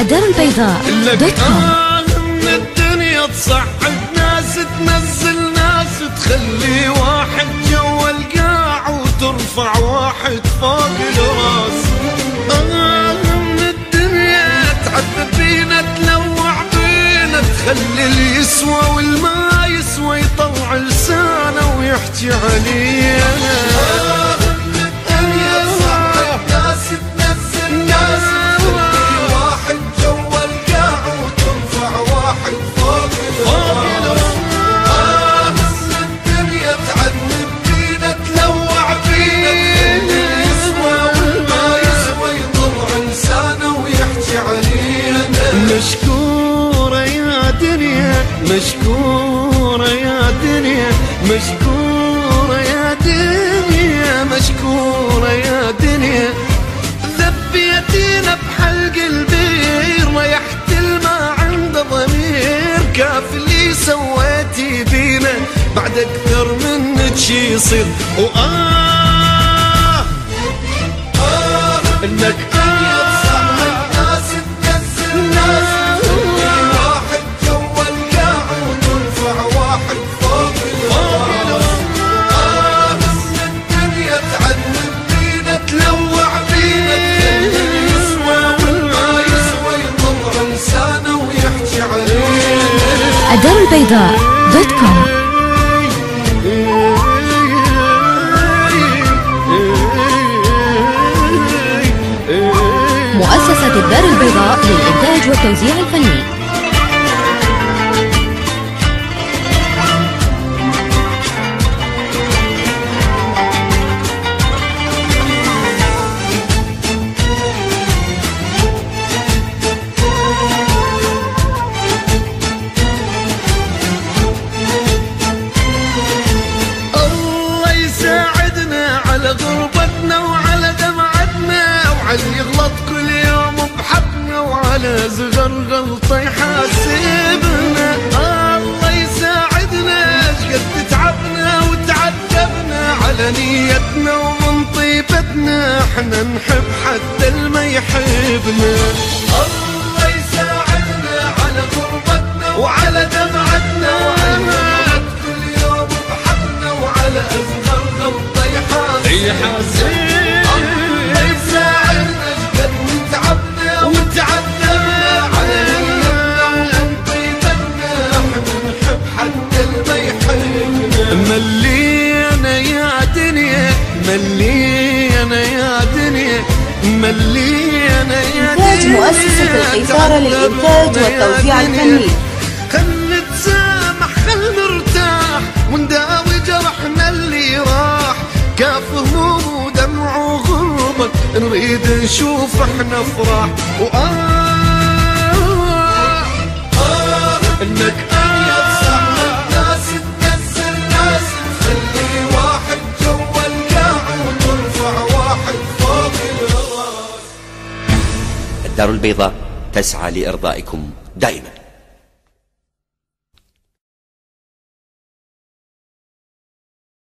الدارالبيضاء.com. من الدنيا تصعد ناس تنزل ناس تخلي واحد جوا القاع وترفع واحد فوق الراس. من الدنيا تعذب بينا تلوع بينا تخلي اللي يسوى والما يسوى يطلع لسانه ويحكي علينا. مشكورة يا دنيا مشكورة يا دنيا مشكورة يا دنيا مشكورة يا دنيا. ذبيتينا بحلق البير ريحت الما عند ضمير. كاف اللي سويتي بينا بعد اكثر منك شي يصير. انك الدارالبيضاء.com. مؤسسة الدار البيضاء للإنتاج والتوزيع الفني. غربتنا وعلى دمعتنا وعلى يغلط كل يوم بحقنا وعلى صغر غلطة يحاسبنا. الله يساعدنا شقد تعبنا وتعذبنا على نيتنا ومن طيبتنا احنا نحب حتى الما يحبنا. الله يساعدنا على غربتنا وعلى دمعتنا وعلى كل يوم بحقنا وعلى أصغر غلطة يحاسبنا. يساعدنا شقد تعبنا وتعذبنا على نيتنا ومن طيبتنا احنا نحب حتى الما يحبنا. ملينا يا دنيا ملينا يا دنيا ملينا يا دنيا. إنتاج مؤسسة القيثارة للإنتاج والتوزيع الفني. خل نتسامح خل نرتاح ونداوي جرحنا اللي راح. كاف هموم ودمع وغربة نريد نشوف احنا افراح. انك ناس تنزل ناس تخلي واحد جوا القاع وترفع واحد فوق الراس. الدار البيضاء تسعى لإرضائكم دائما.